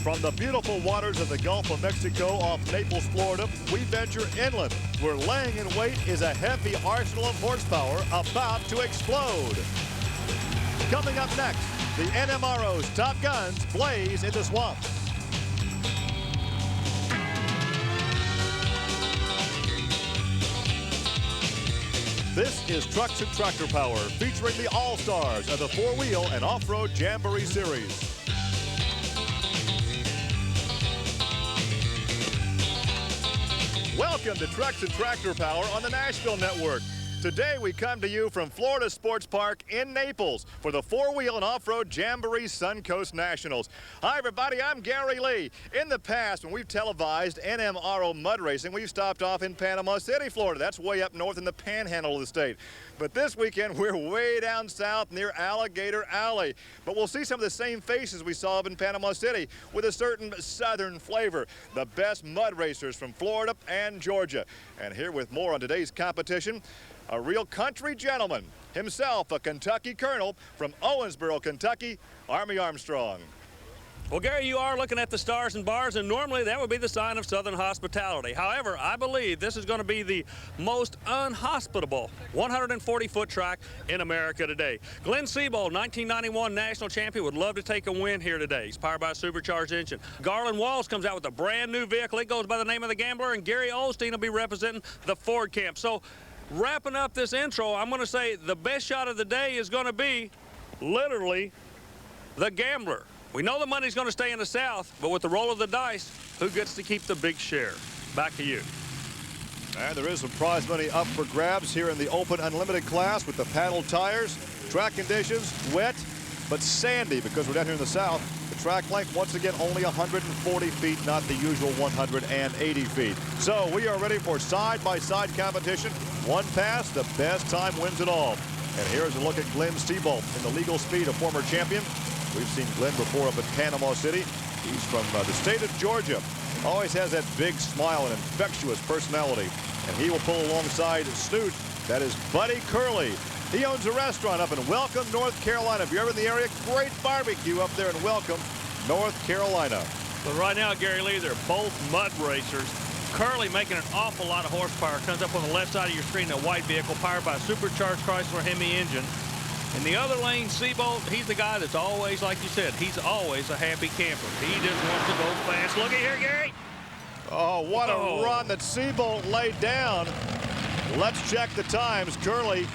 From the beautiful waters of the Gulf of Mexico off Naples, Florida, we venture inland, where laying in wait is a heavy arsenal of horsepower about to explode. Coming up next, the NMRO's top guns blaze in the swamps. This is Trucks and Tractor Power, featuring the all-stars of the four-wheel and off-road Jamboree Series. Welcome to Trucks and Tractor Power on the Nashville Network. Today we come to you from Florida Sports Park in Naples for the four-wheel and off-road Jamboree Suncoast Nationals. Hi everybody, I'm Gary Lee. In the past, when we've televised NMRO mud racing, we've stopped off in Panama City, Florida. That's way up north in the panhandle of the state. But this weekend, we're way down south near Alligator Alley. But we'll see some of the same faces we saw in Panama City with a certain southern flavor. The best mud racers from Florida and Georgia. And here with more on today's competition, a real country gentleman, himself a Kentucky colonel from Owensboro, Kentucky, Army Armstrong. Well, Gary, you are looking at the stars and bars, and normally that would be the sign of Southern hospitality. However, I believe this is going to be the most unhospitable 140-foot track in America today. Glenn Seabold, 1991 national champion, would love to take a win here today. He's powered by a supercharged engine. Garland Walls comes out with a brand new vehicle. It goes by the name of the Gambler, and Gary Olstein will be representing the Ford camp. So, wrapping up this intro, I'm going to say the best shot of the day is going to be literally the Gambler. We know the money's going to stay in the South, but with the roll of the dice, who gets to keep the big share? Back to you. And there is some prize money up for grabs here in the Open Unlimited class with the paddle tires. Track conditions, wet, but sandy because we're down here in the South. The track length, once again, only 140 feet, not the usual 180 feet. So we are ready for side-by-side competition. One pass, the best time wins it all. And here's a look at Glenn Seabold in the legal speed, a former champion. We've seen Glenn before up at Panama City. He's from the state of Georgia. Always has that big smile and infectious personality. And he will pull alongside Snoot. That is Buddy Curley. He owns a restaurant up in Welcome, North Carolina. If you're ever in the area, great barbecue up there in Welcome, North Carolina. But right now, Gary Lee, they're both mud racers. Curley making an awful lot of horsepower. Comes up on the left side of your screen, a white vehicle powered by a supercharged Chrysler Hemi engine. In the other lane, Seabold, he's the guy that's always, like you said, he's always a happy camper. He just wants to go fast. Looky here, Gary. Oh, what a run that Seabold laid down. Let's check the times. Curley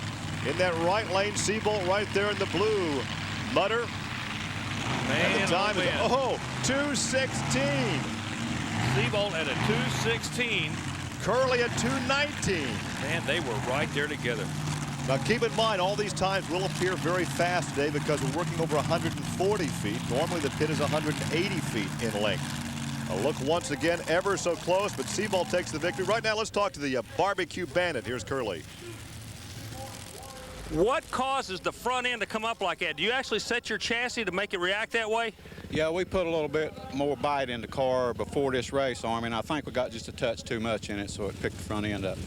in that right lane, Seabold right there in the blue. Mutter. Man, and the time is, 2:16. Seabold at a 2:16. Curley at 2:19. Man, they were right there together. Now keep in mind, all these times will appear very fast today because we're working over 140 feet. Normally the pit is 180 feet in length. A look once again ever so close, but Seabold takes the victory. Right now, let's talk to the barbecue bandit. Here's Curley. What causes the front end to come up like that? Do you actually set your chassis to make it react that way? Yeah, we put a little bit more bite in the car before this race, Army, and I think we got just a touch too much in it, so it picked the front end up.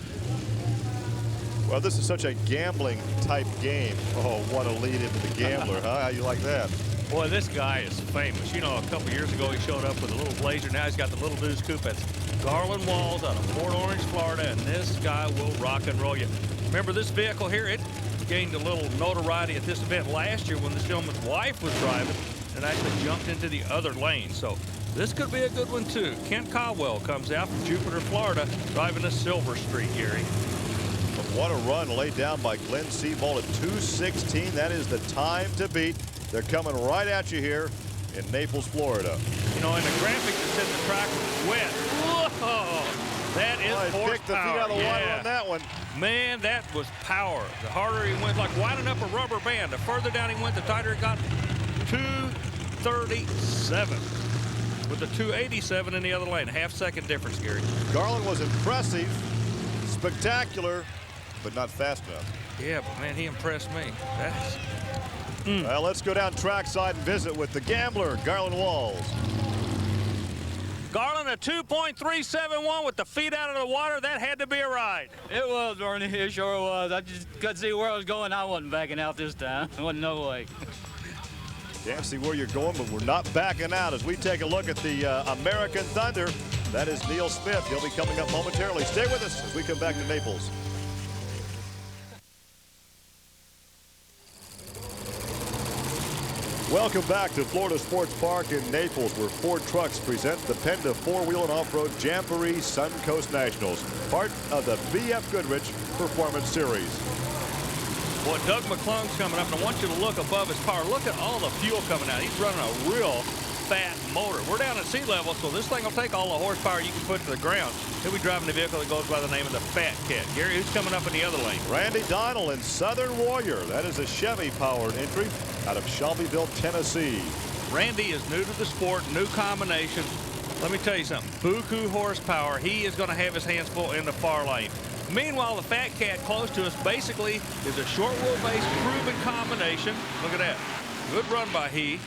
Well, this is such a gambling type game. Oh, what a lead into the Gambler, huh? How you like that? Boy, this guy is famous. You know, a couple years ago he showed up with a little Blazer. Now he's got the little Deuce Coupe. That's Garland Walls out of Port Orange, Florida, and this guy will rock and roll you. Remember this vehicle here? It gained a little notoriety at this event last year when this gentleman's wife was driving and actually jumped into the other lane. So this could be a good one, too. Kent Caldwell comes out from Jupiter, Florida, driving a Silver Street, Gary. What a run laid down by Glenn Seabold at 2:16. That is the time to beat. They're coming right at you here in Naples, Florida. You know, in the graphic that said the track was wet. Whoa! That is horsepower. Picked the feet out of the water on that one. Man, that was power. The harder he went, like winding up a rubber band. The further down he went, the tighter it got. 237 with the 287 in the other lane. Half-second difference, Gary. Garland was impressive, spectacular, but not fast enough. Yeah, but man, he impressed me. That's Well, let's go down trackside and visit with the Gambler, Garland Walls. Garland, a 2.371 with the feet out of the water. That had to be a ride. It was, Bernie. It sure was. I just couldn't see where I was going. I wasn't backing out this time. There wasn't no way. Can't see where you're going, but we're not backing out as we take a look at the American Thunder. That is Neil Smith. He'll be coming up momentarily. Stay with us as we come back to Naples. Welcome back to Florida Sports Park in Naples, where Ford Trucks present the Penda 4-Wheel and Off-Road Jamboree Suncoast Nationals, part of the BF Goodrich Performance Series. Boy, Doug McClung's coming up, and I want you to look above his power. Look at all the fuel coming out. He's running a real fat motor. We're down at sea level, so this thing will take all the horsepower you can put to the ground. He'll be driving the vehicle that goes by the name of the Fat Cat. Gary, who's coming up in the other lane? Randy Donnell in Southern Warrior. That is a Chevy-powered entry out of Shelbyville, Tennessee. Randy is new to the sport, new combination. Let me tell you something. Buku horsepower. He is going to have his hands full in the far lane. Meanwhile, the Fat Cat close to us basically is a short wheelbase proven combination. Look at that. Good run by he.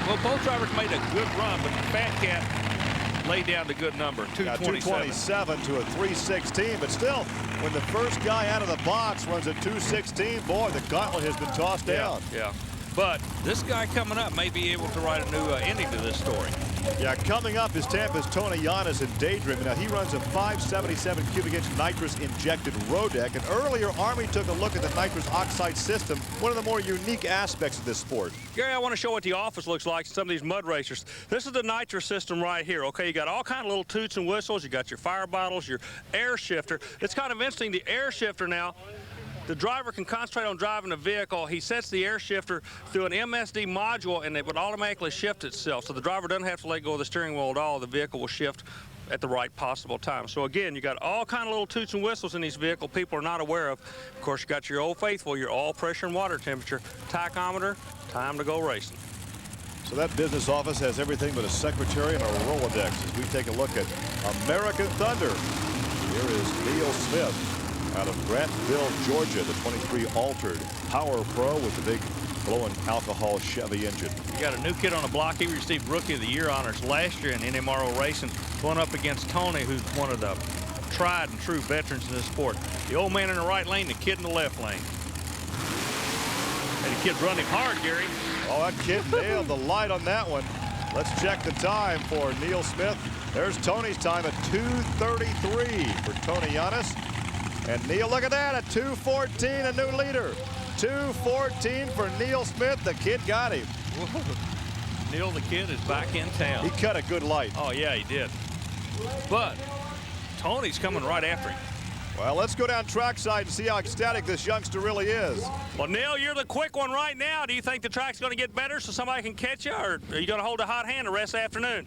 Well, both drivers made a good run, but the Fat Cat laid down the good number, 227 to a 316. But still, when the first guy out of the box runs a 216, boy, the gauntlet has been tossed down. Yeah. But this guy coming up may be able to write a new ending to this story. Yeah, coming up is Tampa's Tony Giannis in Daydream. Now, he runs a 577 cubic inch nitrous injected road deck. And earlier, Army took a look at the nitrous oxide system, one of the more unique aspects of this sport. Gary, I want to show what the office looks like in some of these mud racers. This is the nitrous system right here. Okay, you got all kind of little toots and whistles. You got your fire bottles, your air shifter. It's kind of interesting, the air shifter now, the driver can concentrate on driving the vehicle. He sets the air shifter through an MSD module, and it would automatically shift itself. So the driver doesn't have to let go of the steering wheel at all. The vehicle will shift at the right possible time. So again, you got all kind of little toots and whistles in these vehicles people are not aware of. Of course, you got your old faithful, your oil pressure and water temperature, tachometer, time to go racing. So that business office has everything but a secretary and a Rolodex as we take a look at American Thunder. Here is Neil Smith out of Grantville, Georgia, the 23 altered Power Pro with the big blowing alcohol Chevy engine. You got a new kid on the block. He received Rookie of the Year honors last year in NMRO racing, going up against Tony, who's one of the tried and true veterans in this sport. The old man in the right lane, the kid in the left lane. And the kid's running hard, Gary. Oh, that kid nailed the light on that one. Let's check the time for Neil Smith. There's Tony's time at 2:33 for Tony Giannis. And Neil, look at that, a 2:14, a new leader. 2:14 for Neil Smith. The kid got him. Whoa. Neil, the kid, is back in town. He cut a good light. Oh, yeah, he did. But Tony's coming right after him. Well, let's go down trackside and see how ecstatic this youngster really is. Well, Neil, you're the quick one right now. Do you think the track's going to get better so somebody can catch you, or are you going to hold a hot hand the rest of the afternoon?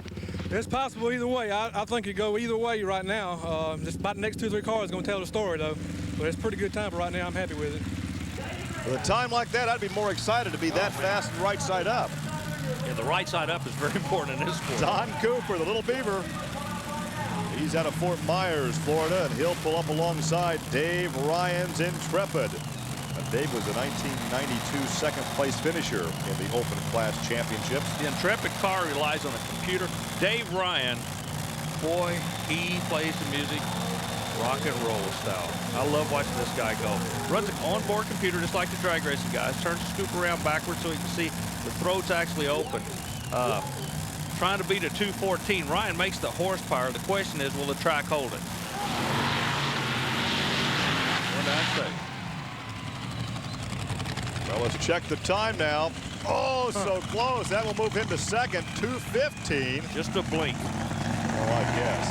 It's possible either way. I think it go either way right now. Just about the next 2 or 3 cars is going to tell the story, though. But it's a pretty good time for right now. I'm happy with it. With a time like that, I'd be more excited to be that fast and right side up. Yeah, the right side up is very important in this sport. Don Cooper, the little beaver. He's out of Fort Myers, Florida, and he'll pull up alongside Dave Ryan's Intrepid. Dave was a 1992 second-place finisher in the Open Class Championships. The Intrepid car relies on a computer. Dave Ryan, boy, he plays the music rock and roll style. I love watching this guy go. Runs an onboard computer just like the drag racing guys. Turns the scoop around backwards so you can see the throat's actually open. Trying to beat a 2:14. Ryan makes the horsepower. The question is, will the track hold it? What did I say? Well, let's check the time now. Oh, so close. That will move him to second. 2:15. Just a blink. Oh, I guess.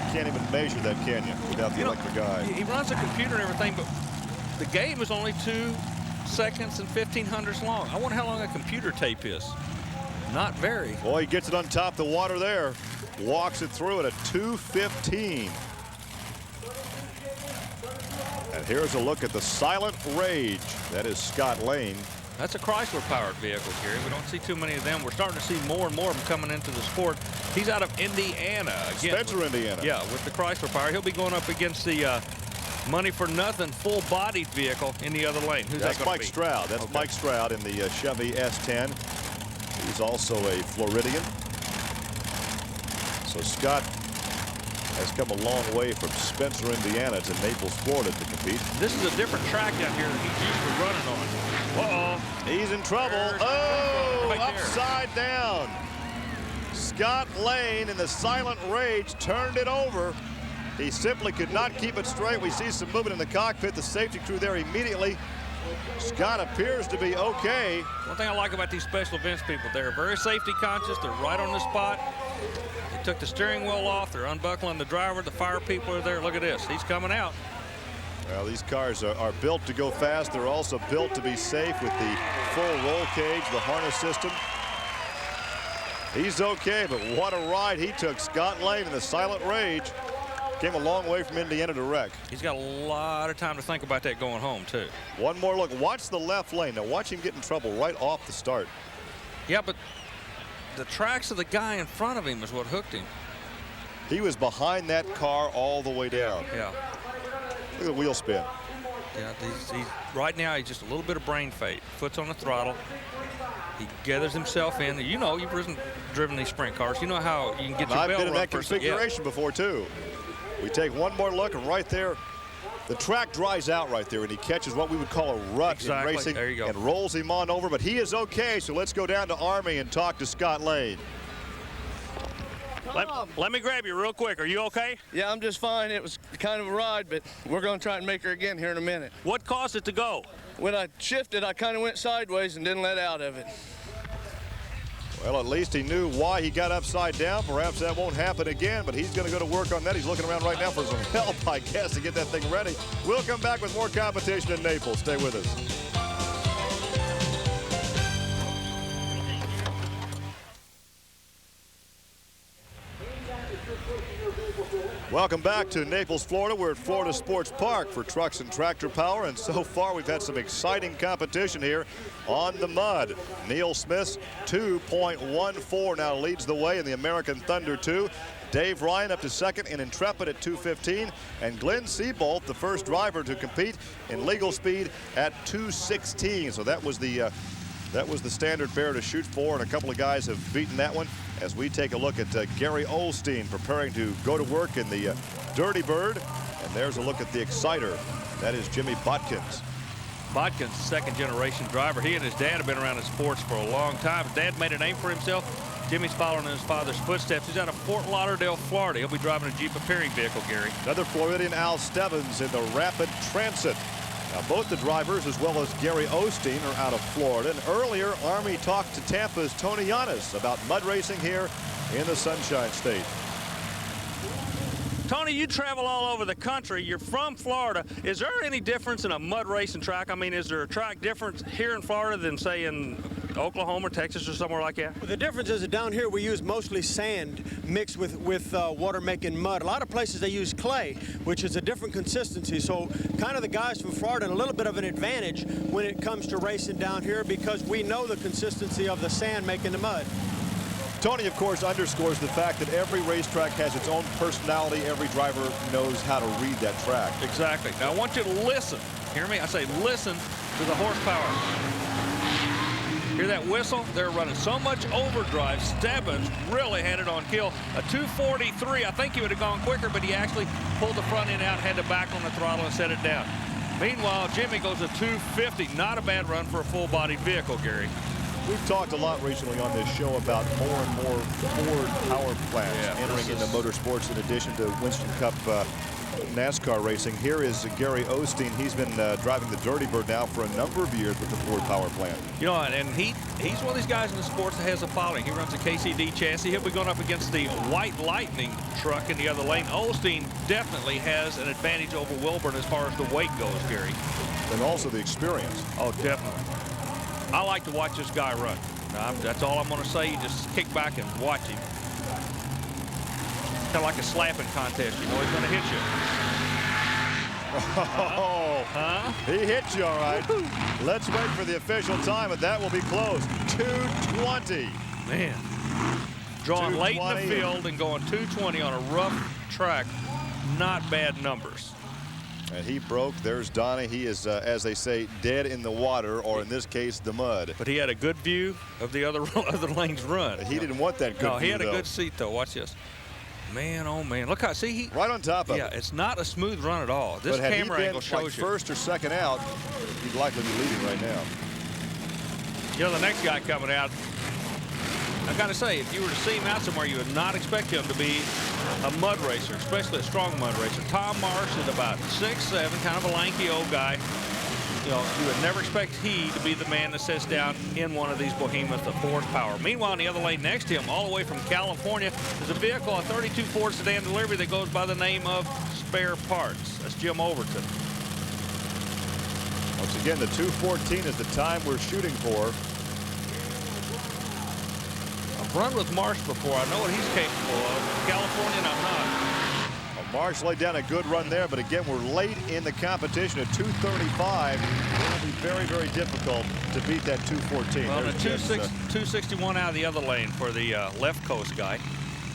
You can't even measure that, can you, without the electric eye? He runs a computer and everything, but the game is only 2 seconds and 1500ths long. I wonder how long a computer tape is. Not very. Boy, he gets it on top of the water there. Walks it through at a 2:15. And here's a look at the Silent Rage. That is Scott Lane. That's a Chrysler-powered vehicle, Gary. We don't see too many of them. We're starting to see more and more of them coming into the sport. He's out of Indiana. Again, Spencer, Indiana. Yeah, with the Chrysler power. He'll be going up against the money-for-nothing full-bodied vehicle in the other lane. Who's That's that gonna Mike be? Stroud. That's Okay. Mike Stroud in the Chevy S10. He's also a Floridian. So Scott has come a long way from Spencer, Indiana to Naples, Florida to compete. This is a different track down here than he's usually running on. Uh-oh. He's in trouble. There's Oh, right there. upside down. Scott Lane in the silent rage turned it over. He simply could not keep it straight. We see some movement in the cockpit. The safety crew there immediately. Scott appears to be okay. One thing I like about these special events people, they're very safety conscious. They're right on the spot. They took the steering wheel off. They're unbuckling the driver. The fire people are there. Look at this. He's coming out. Well, these cars are built to go fast. They're also built to be safe with the full roll cage, the harness system. He's okay, but what a ride he took. Scott Lane in the silent rage. Came a long way from Indiana to wreck. He's got a lot of time to think about that going home, too. One more look. Watch the left lane. Now watch him get in trouble right off the start. Yeah, but the tracks of the guy in front of him is what hooked him. He was behind that car all the way down. Yeah. Look at the wheel spin. Yeah, he's right now he's just a little bit of brain fade. Foot's on the throttle. He gathers himself in. You know, you've driven these sprint cars. You know how you can get your I've bell been in rung that first. configuration before, too. We take one more look, and right there, the track dries out right there, and he catches what we would call a rut in racing. There you go. And rolls him on over, but he is okay, so let's go down to Army and talk to Scott Lane. Let me grab you real quick. Are you okay? Yeah, I'm just fine. It was kind of a ride, but we're going to try and make her again here in a minute. What caused it to go? When I shifted, I kind of went sideways and didn't let out of it. Well, at least he knew why he got upside down. Perhaps that won't happen again, but he's going to go to work on that. He's looking around right now for some help, I guess, to get that thing ready. We'll come back with more competition in Naples. Stay with us. Welcome back to Naples, Florida. We're at Florida Sports Park for trucks and tractor power, and so far we've had some exciting competition here on the mud. Neil Smith's 2.14 now leads the way in the American Thunder 2. Dave Ryan up to second in Intrepid at 2:15, and Glenn Seabolt, the first driver to compete in legal speed at 2:16. So that was the standard bear to shoot for, and a couple of guys have beaten that one. As we take a look at Gary Olstein preparing to go to work in the Dirty Bird. And there's a look at the Exciter. That is Jimmy Botkins. Botkins, second-generation driver. He and his dad have been around in sports for a long time. His dad made a name for himself. Jimmy's following in his father's footsteps. He's out of Fort Lauderdale, Florida. He'll be driving a Jeep Appearing vehicle, Gary. Another Floridian, Al Stebbins, in the Rapid Transit. Now, both the drivers, as well as Gary Osteen, are out of Florida. And earlier, Army talked to Tampa's Tony Yanis about mud racing here in the Sunshine State. Tony, you travel all over the country. You're from Florida. Is there any difference in a mud racing track? I mean, is there a track difference here in Florida than, say, in Oklahoma, Texas, or somewhere like that? The difference is that down here we use mostly sand mixed with water making mud. A lot of places they use clay, which is a different consistency. So kind of the guys from Florida have a little bit of an advantage when it comes to racing down here because we know the consistency of the sand making the mud. Tony, of course, underscores the fact that every racetrack has its own personality. Every driver knows how to read that track. Exactly. Now, I want you to listen. Hear me? I say listen to the horsepower. Hear that whistle? They're running so much overdrive. Stebbins really had it on kill. A 243. I think he would have gone quicker, but he actually pulled the front end out, had the back on the throttle, and set it down. Meanwhile, Jimmy goes a 250. Not a bad run for a full-body vehicle, Gary. We've talked a lot recently on this show about more and more Ford power plants entering into motorsports in addition to Winston Cup NASCAR racing. Here is Gary Osteen. He's been driving the Dirty Bird now for a number of years with the Ford power plant. You know, and he's one of these guys in the sports that has a following. He runs a KCD chassis. He'll be going up against the White Lightning truck in the other lane. Osteen definitely has an advantage over Wilburn as far as the weight goes, Gary. And also the experience. Oh, definitely. I like to watch this guy run. That's all I'm going to say. You just kick back and watch him. Kind of like a slapping contest. You know he's going to hit you. Oh, he hit you all right. Let's wait for the official time, and that will be close. 220. Man. Drawing late in the field and going 220 on a rough track. Not bad numbers. And he broke. There's Donnie. He is, as they say, dead in the water, or in this case, the mud. But he had a good view of the other lane's run. He didn't want that good view, he had a though. good seat, though. Watch this. Man, oh, man. Look how, see, he... Right on top of it. Yeah, it's not a smooth run at all. This camera angle shows like you. first or second out, he'd likely be leading right now. You know, the next guy coming out, I've got to say, if you were to see him out somewhere, you would not expect him to be a mud racer, especially a strong mud racer. Tom Marsh is about 6'7", kind of a lanky old guy. You know, you would never expect he to be the man that sits down in one of these behemoths of horsepower. Meanwhile, in the other lane next to him, all the way from California, is a vehicle, a 32 Ford sedan delivery that goes by the name of Spare Parts. That's Jim Overton. Once again, the 2:14 is the time we're shooting for. I've run with Marsh before. I know what he's capable of. Californian, I'm not. Marsh laid down a good run there, but again, we're late in the competition at 2:35. It will be very, very difficult to beat that 2:14. Well, a 261 out of the other lane for the left coast guy.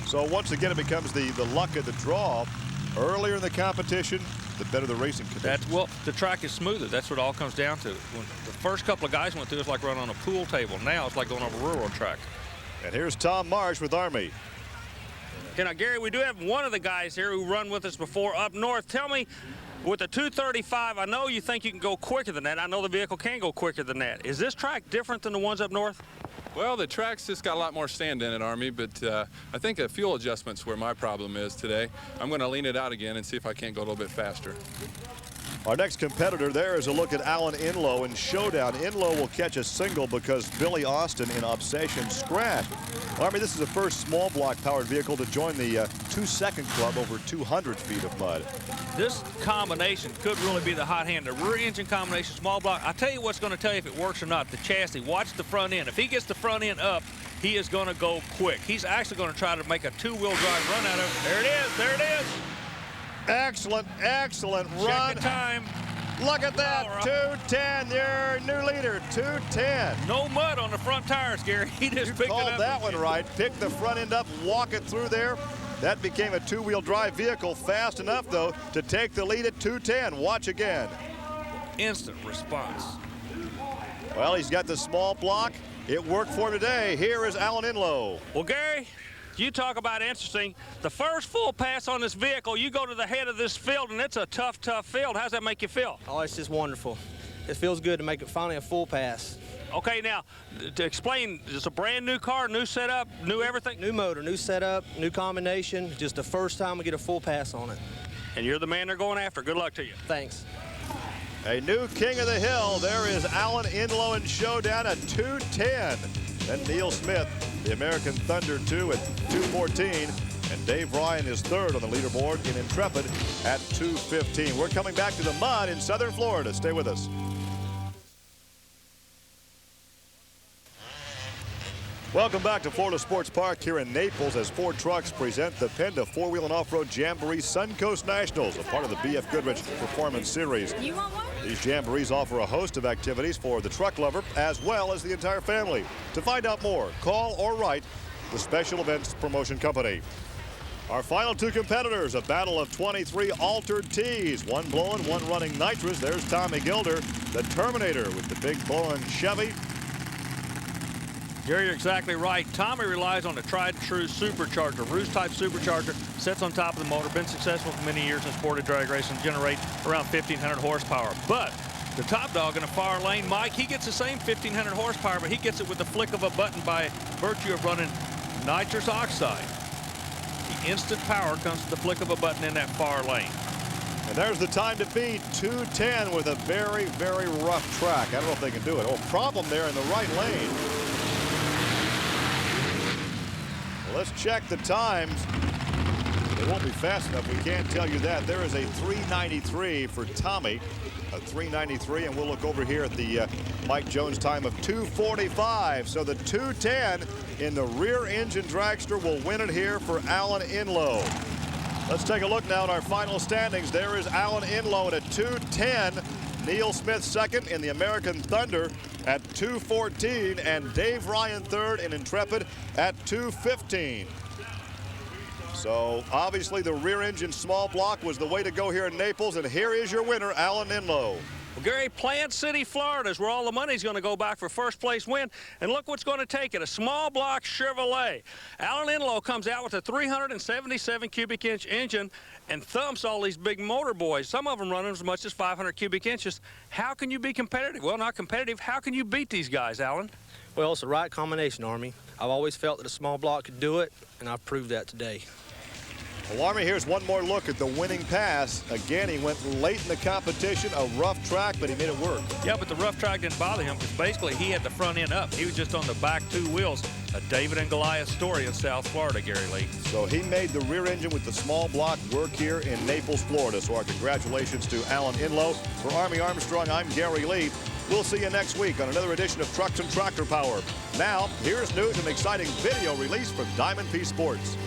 So once again, it becomes the luck of the draw. Earlier in the competition, the better the racing conditions. Well, the track is smoother. That's what it all comes down to. When the first couple of guys went through, it's like running on a pool table. Now it's like going over a railroad track. And here's Tom Marsh with Army. Okay, now, Gary, we do have one of the guys here who run with us before up north. Tell me, with the 235, I know you think you can go quicker than that. I know the vehicle can go quicker than that. Is this track different than the ones up north? Well, the track's just got a lot more sand in it, Army, but I think the fuel adjustment's where my problem is today. I'm going to lean it out again and see if I can't go a little bit faster. Our next competitor there is a look at Alan Inlow in Showdown. Inlow will catch a single because Billy Austin in Obsession scratched. Army, this is the first small block powered vehicle to join the 2-second club over 200 feet of mud. This combination could really be the hot hand. The rear engine combination, small block. I'll tell you what's going to tell you if it works or not. The chassis. Watch the front end. If he gets the front end up, he is going to go quick. He's actually going to try to make a two-wheel drive run out of it. There it is. There it is. Excellent, excellent run. Check the time. Look at that, 2:10. Your new leader, 2:10. No mud on the front tires, Gary. He just picked it up. Called that one right. Pick the front end up, walk it through there. That became a two-wheel drive vehicle fast enough, though, to take the lead at 2:10. Watch again. Instant response. Well, he's got the small block. It worked for today. Here is Alan Inlow. Well, Gary, you talk about interesting. The first full pass on this vehicle, you go to the head of this field, and it's a tough, tough field. How's that make you feel? Oh, it's just wonderful. It feels good to make it finally a full pass. Okay, now, to explain, it's a brand new car, new setup, new everything? New motor, new setup, new combination. Just the first time we get a full pass on it. And you're the man they're going after. Good luck to you. Thanks. A new king of the hill. There is Alan Inlow in Showdown at 2:10. Then Neil Smith, the American Thunder 2 at 2:14. And Dave Ryan is third on the leaderboard in Intrepid at 2:15. We're coming back to the mud in southern Florida. Stay with us. Welcome back to Florida Sports Park here in Naples as Ford Trucks present the Penda 4-Wheel and Off-Road Jamboree Suncoast Nationals, a part of the B.F. Goodrich Performance Series. You want one? These jamborees offer a host of activities for the truck lover as well as the entire family. To find out more, call or write the Special Events Promotion Company. Our final two competitors, a battle of 23 altered T's, one blowing, one running nitrous. There's Tommy Gilder, the Terminator with the big blowing Chevy. Gary, you're exactly right. Tommy relies on a tried and true supercharger, Roost type supercharger, sits on top of the motor, been successful for many years in sported drag racing, generate around 1,500 horsepower. But the top dog in a far lane, Mike, he gets the same 1,500 horsepower, but he gets it with the flick of a button by virtue of running nitrous oxide. The instant power comes to the flick of a button in that far lane. And there's the time to beat, 2:10 with a very, very rough track. I don't know if they can do it. Oh, problem there in the right lane. Let's check the times. They won't be fast enough. We can't tell you that. There is a 3:93 for Tommy, a 3:93, and we'll look over here at the Mike Jones time of 2:45. So the 2:10 in the rear engine dragster will win it here for Alan Inlow. Let's take a look now at our final standings. There is Alan Inlow at a 2:10. Neil Smith second in the American Thunder at 2:14, and Dave Ryan third in Intrepid at 2:15. So obviously the rear engine small block was the way to go here in Naples, and here is your winner, Alan Inlow. Well, Gary, Plant City, Florida is where all the money's going to go back for first place win. And look what's going to take it, a small block Chevrolet. Alan Enlow comes out with a 377 cubic inch engine and thumps all these big motor boys, some of them running as much as 500 cubic inches. How can you be competitive? Well, not competitive. How can you beat these guys, Alan? Well, it's the right combination, Army. I've always felt that a small block could do it, and I've proved that today. Well, Army, here's one more look at the winning pass. Again, he went late in the competition, a rough track, but he made it work. Yeah, but the rough track didn't bother him because basically he had the front end up. He was just on the back two wheels. A David and Goliath story in South Florida, Gary Lee. So he made the rear engine with the small block work here in Naples, Florida. So our congratulations to Alan Enlow. For Army Armstrong, I'm Gary Lee. We'll see you next week on another edition of Trucks and Tractor Power. Now, here's news and exciting video release from Diamond P Sports.